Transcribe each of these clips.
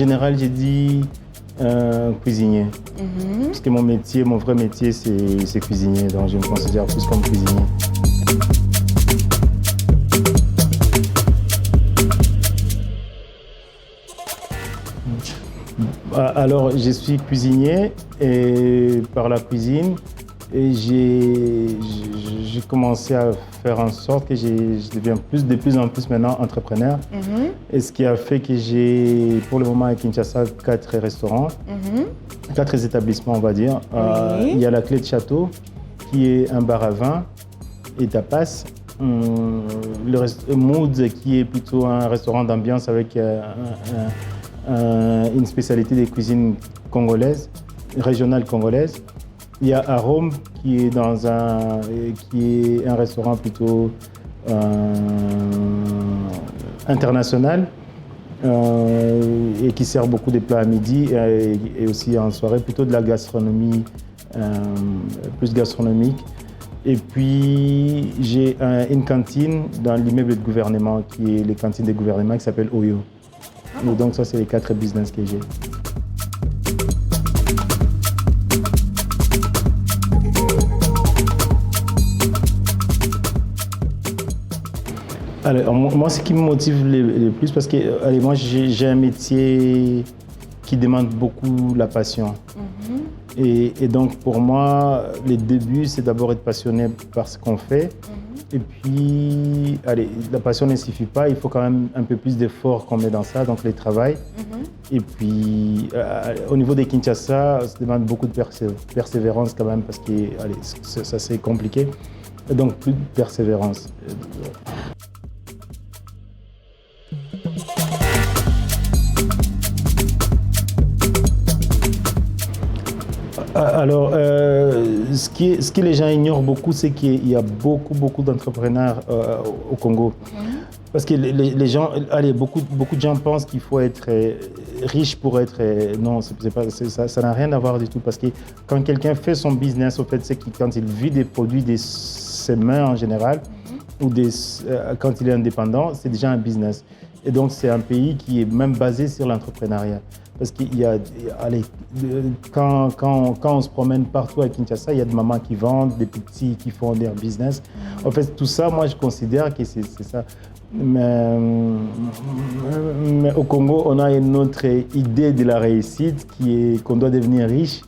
général, j'ai dit cuisinier. Parce que mon vrai métier, c'est cuisinier. Donc, je me considère plus comme cuisinier. Alors, je suis cuisinier et par la cuisine, et j'ai commencé à faire en sorte que je deviens de plus en plus maintenant entrepreneur. Et ce qui a fait que j'ai, pour le moment à Kinshasa, 4 restaurants, 4 établissements, on va dire. Il y a la Clé de Château, qui est un bar à vin et tapas. Le Mood, qui est plutôt un restaurant d'ambiance avec une spécialité des cuisines congolaises, régionales congolaises. Il y a Arôme qui est un restaurant plutôt international et qui sert beaucoup de plats à midi et aussi en soirée, plutôt de la gastronomie, plus gastronomique. Et puis j'ai une cantine dans l'immeuble de gouvernement qui est les cantines de gouvernement qui s'appelle Oyo. Et donc ça, c'est les 4 business que j'ai. Alors, moi, ce qui me motive le plus, parce que moi, j'ai un métier qui demande beaucoup la passion. Et donc, pour moi, le début, c'est d'abord être passionné par ce qu'on fait. Et puis, la passion ne suffit pas, il faut quand même un peu plus d'efforts qu'on met dans ça, donc le travail. Et puis, au niveau des Kinshasa, ça demande beaucoup de persévérance quand même, parce que ça c'est compliqué. Et donc, plus de persévérance. Alors, ce que les gens ignorent beaucoup, c'est qu'il y a beaucoup d'entrepreneurs au Congo. Parce que les gens, beaucoup de gens pensent qu'il faut être riche pour être... non, ça n'a rien à voir du tout. Parce que quand quelqu'un fait son business, au fait, c'est que quand il vit des produits de ses mains en général, ou quand il est indépendant, c'est déjà un business. Et donc, c'est un pays qui est même basé sur l'entrepreneuriat. Parce qu'il y a, quand on se promène partout à Kinshasa, il y a des mamans qui vendent, des petits qui font leur business. En fait, tout ça, moi, je considère que c'est ça. Mais au Congo, on a une autre idée de la réussite qui est qu'on doit devenir riche.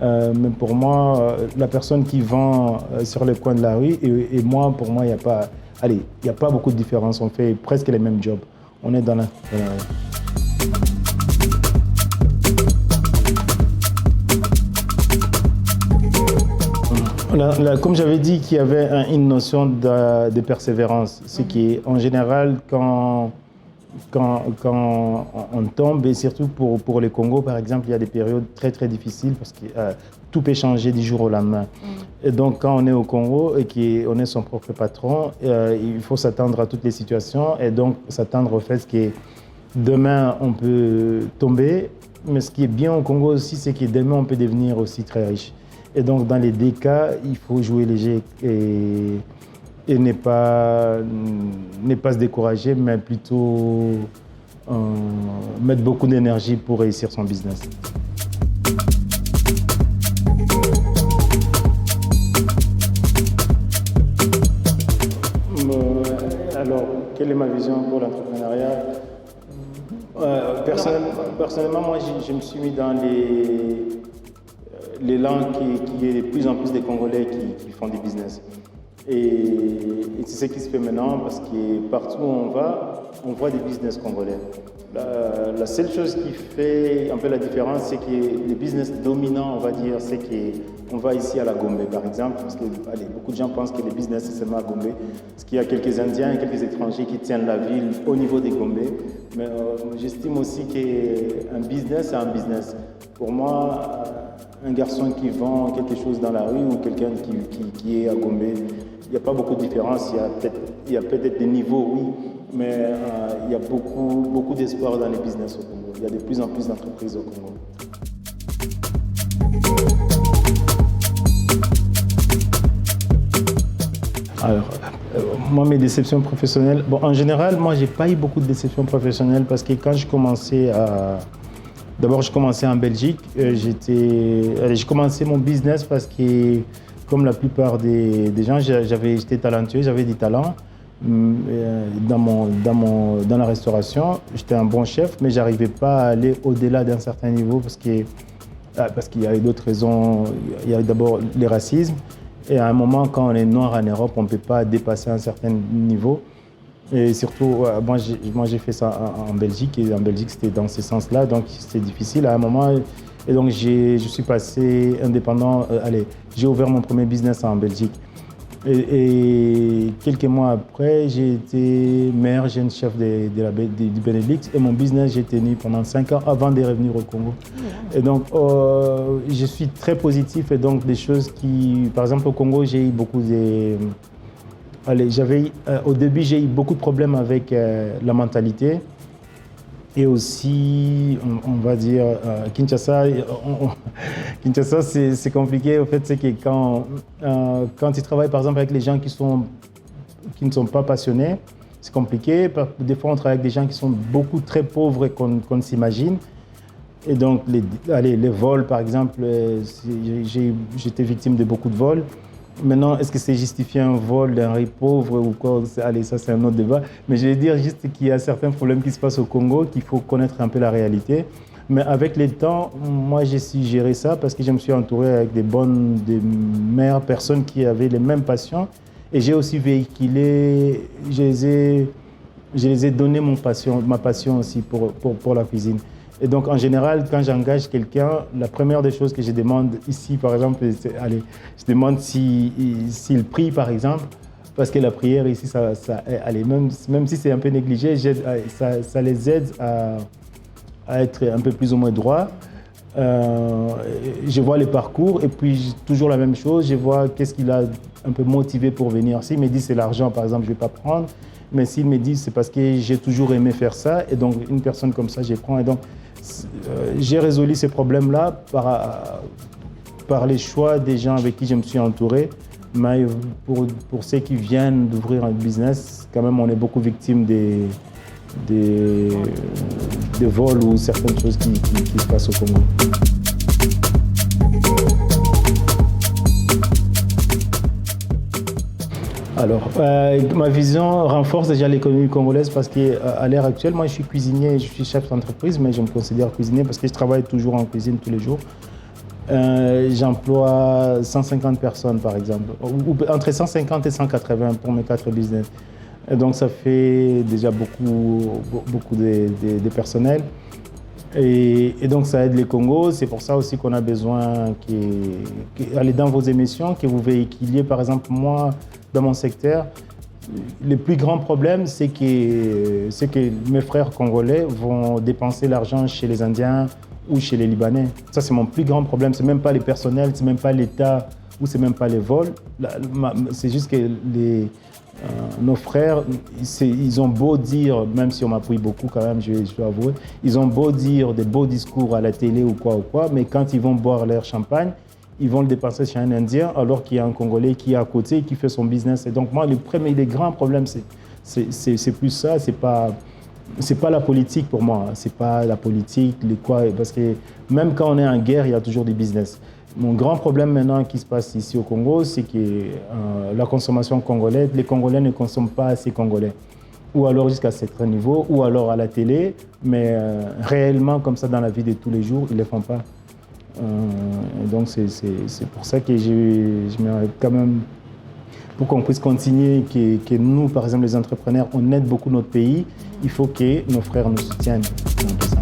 Mais pour moi, la personne qui vend sur le coin de la rue et moi, pour moi, il n'y a pas beaucoup de différence. On fait presque les mêmes jobs. On est dans la... Comme j'avais dit qu'il y avait une notion de persévérance, c'est qu'en général, quand on tombe, et surtout pour le Congo par exemple, il y a des périodes très difficiles parce que tout peut changer du jour au lendemain. Et donc quand on est au Congo et qu'on est son propre patron, il faut s'attendre à toutes les situations et donc s'attendre au fait que demain on peut tomber, mais ce qui est bien au Congo aussi, c'est que demain on peut devenir aussi très riche. Et donc, dans les 2 cas, il faut jouer léger et ne pas se décourager, mais plutôt mettre beaucoup d'énergie pour réussir son business. Alors, quelle est ma vision pour l'entrepreneuriat ? Personnellement, moi, je me suis mis dans l'élan qui est de plus en plus des Congolais qui font des business. Et c'est ce qui se fait maintenant parce que partout où on va, on voit des business congolais. La seule chose qui fait un peu la différence, c'est que les business dominants, on va dire, c'est qu'on va ici à la Gombe, par exemple, parce que beaucoup de gens pensent que les business, c'est seulement à Gombe, parce qu'il y a quelques Indiens et quelques étrangers qui tiennent la ville au niveau des Gombe. Mais j'estime aussi qu'un business, c'est un business. Pour moi, un garçon qui vend quelque chose dans la rue ou quelqu'un qui est à Gombe, il n'y a pas beaucoup de différence. Il y a peut-être des niveaux, oui, mais il y a beaucoup d'espoir dans les business au Congo. Il y a de plus en plus d'entreprises au Congo. Alors, moi, mes déceptions professionnelles, en général, moi, j'ai pas eu beaucoup de déceptions professionnelles parce que quand je commençais D'abord, je commençais en Belgique. J'ai commencé mon business parce que, comme la plupart des gens, j'étais talentueux, j'avais du talent dans la restauration. J'étais un bon chef, mais je n'arrivais pas à aller au-delà d'un certain niveau parce qu'il y avait d'autres raisons. Il y avait d'abord le racisme. Et à un moment, quand on est noir en Europe, on ne peut pas dépasser un certain niveau. Et surtout, moi j'ai fait ça en Belgique, et en Belgique c'était dans ce sens-là, donc c'était difficile à un moment. Et donc je suis passé indépendant, j'ai ouvert mon premier business en Belgique. Et quelques mois après, j'ai été maire, jeune chef du Benelux, et mon business j'ai tenu pendant 5 ans avant de revenir au Congo. Et donc je suis très positif, et donc des choses qui, par exemple au Congo, j'ai eu beaucoup de... au début, j'ai eu beaucoup de problèmes avec la mentalité, et aussi, on va dire, Kinshasa. Kinshasa, c'est compliqué. En fait, c'est que quand tu travailles, par exemple, avec les gens qui ne sont pas passionnés, c'est compliqué. Des fois, on travaille avec des gens qui sont très pauvres et qu'on s'imagine. Et donc, les vols, par exemple, j'étais victime de beaucoup de vols. Maintenant, est-ce que c'est justifier un vol d'un riz pauvre ou quoi? Allez, ça c'est un autre débat. Mais je vais dire juste qu'il y a certains problèmes qui se passent au Congo, qu'il faut connaître un peu la réalité. Mais avec le temps, moi j'ai su gérer ça parce que je me suis entouré avec des meilleures personnes qui avaient les mêmes passions. Et j'ai aussi véhiculé, je les ai donné ma passion aussi pour la cuisine. Et donc, en général, quand j'engage quelqu'un, la première des choses que je demande ici, par exemple, je demande s'il prie, par exemple, parce que la prière ici, même si c'est un peu négligé, ça les aide à être un peu plus ou moins droit. Je vois les parcours, et puis toujours la même chose, je vois qu'est-ce qu'il a un peu motivé pour venir. S'il me dit c'est l'argent, par exemple, je ne vais pas prendre. Mais s'il me dit c'est parce que j'ai toujours aimé faire ça, et donc une personne comme ça, je prends. Et donc, j'ai résolu ces problèmes-là par les choix des gens avec qui je me suis entouré. Mais pour ceux qui viennent d'ouvrir un business, quand même, on est beaucoup victime des vols ou certaines choses qui se passent au Congo. Alors, ma vision renforce déjà l'économie congolaise parce qu'à l'heure actuelle, moi je suis cuisinier, je suis chef d'entreprise, mais je me considère cuisinier parce que je travaille toujours en cuisine tous les jours. J'emploie 150 personnes par exemple, ou entre 150 et 180 pour mes 4 business. Et donc ça fait déjà beaucoup de personnel. Et donc ça aide les Congos, c'est pour ça aussi qu'on a besoin aller dans vos émissions, que vous véhiculiez. Par exemple, moi, dans mon secteur, le plus grand problème, c'est que mes frères congolais vont dépenser l'argent chez les Indiens ou chez les Libanais. Ça, c'est mon plus grand problème. C'est même pas les personnels, c'est même pas l'État ou c'est même pas les vols. C'est juste que nos frères, ils ont beau dire, même si on m'appuie beaucoup quand même, je dois avouer, ils ont beau dire des beaux discours à la télé ou quoi, mais quand ils vont boire leur champagne, ils vont le dépenser chez un Indien alors qu'il y a un Congolais qui est à côté et qui fait son business. Et donc moi, les grands problèmes, c'est plus ça, c'est pas la politique pour moi, c'est pas la politique, parce que même quand on est en guerre, il y a toujours du business. Mon grand problème maintenant qui se passe ici au Congo, c'est que la consommation congolaise, les Congolais ne consomment pas assez congolais. Ou alors jusqu'à un certain niveau, ou alors à la télé, mais réellement comme ça dans la vie de tous les jours, ils ne le font pas. Donc c'est pour ça que je m'arrête quand même, pour qu'on puisse continuer, que nous, par exemple les entrepreneurs, on aide beaucoup notre pays, il faut que nos frères nous soutiennent dans tout ça.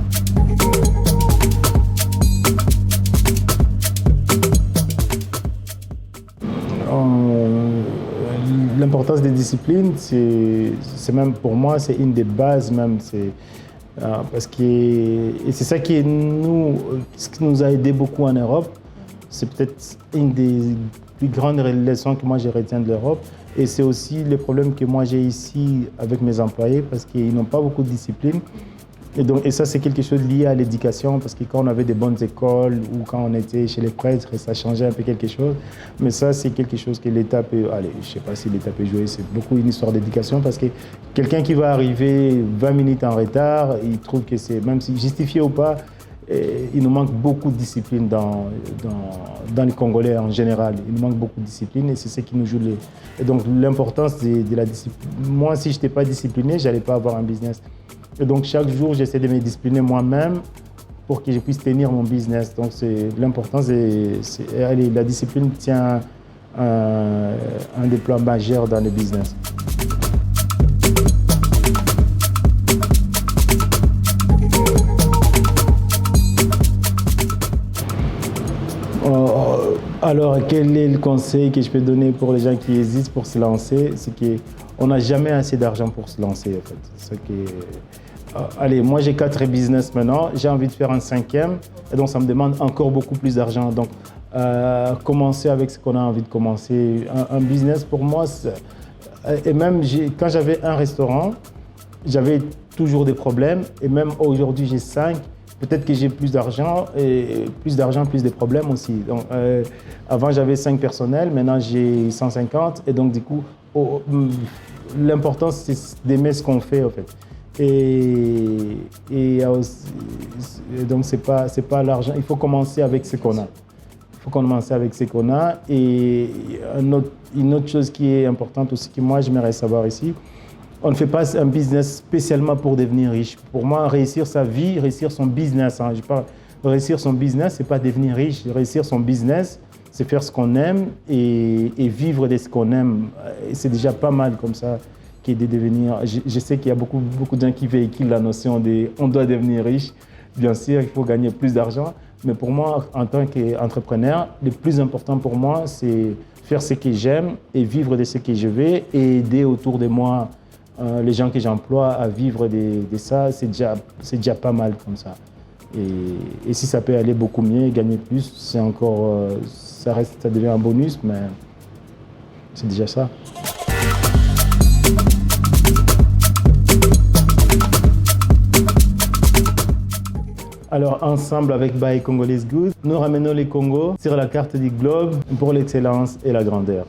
L'importance des disciplines, c'est même pour moi, c'est une des bases même. Parce que et c'est ça ce qui nous a aidé beaucoup en Europe. C'est peut-être une des plus grandes leçons que moi je retiens de l'Europe. Et c'est aussi le problème que moi j'ai ici avec mes employés parce qu'ils n'ont pas beaucoup de discipline. Et ça, c'est quelque chose lié à l'éducation, parce que quand on avait des bonnes écoles ou quand on était chez les prêtres, ça changeait un peu quelque chose. Mais ça, c'est quelque chose que l'État peut... Allez, je ne sais pas si l'État peut jouer, c'est beaucoup une histoire d'éducation, parce que quelqu'un qui va arriver 20 minutes en retard, il trouve que c'est, même si justifié ou pas, Et il nous manque beaucoup de discipline dans les Congolais en général. Il nous manque beaucoup de discipline et c'est ce qui nous joue les... Et donc l'importance de la discipline. Moi, si je n'étais pas discipliné, je n'allais pas avoir un business. Et donc chaque jour, j'essaie de me discipliner moi-même pour que je puisse tenir mon business. Donc l'importance, la discipline tient un des plans majeurs dans le business. Alors, quel est le conseil que je peux donner pour les gens qui hésitent pour se lancer? C'est qu'on n'a jamais assez d'argent pour se lancer, en fait. Allez, moi j'ai 4 business maintenant, j'ai envie de faire un 5e, et donc ça me demande encore beaucoup plus d'argent. Donc, commencer avec ce qu'on a envie de commencer. Un business, pour moi, et même quand j'avais un restaurant, j'avais toujours des problèmes, et même aujourd'hui j'ai 5. Peut-être que j'ai plus d'argent, plus de problèmes aussi. Donc, avant, j'avais 5 personnels, maintenant j'ai 150. Et donc, du coup, l'important, c'est d'aimer ce qu'on fait, en fait. Et donc, c'est pas l'argent. Il faut commencer avec ce qu'on a. Il faut commencer avec ce qu'on a. Et une autre chose qui est importante aussi, que moi, j'aimerais savoir ici, on ne fait pas un business spécialement pour devenir riche. Pour moi, réussir sa vie, réussir son business. Réussir son business, ce n'est pas devenir riche. Réussir son business, c'est faire ce qu'on aime et vivre de ce qu'on aime. Et c'est déjà pas mal comme ça que de devenir. Je sais qu'il y a beaucoup de gens qui véhiculent la notion de on doit devenir riche. Bien sûr, il faut gagner plus d'argent. Mais pour moi, en tant qu'entrepreneur, le plus important pour moi, c'est faire ce que j'aime et vivre de ce que je veux et aider autour de moi les gens que j'emploie à vivre de ça, c'est déjà pas mal comme ça. Et si ça peut aller beaucoup mieux, gagner plus, c'est encore, ça devient un bonus, mais c'est déjà ça. Alors, ensemble avec Buy Congolese Good, nous ramenons les Congos sur la carte du globe pour l'excellence et la grandeur.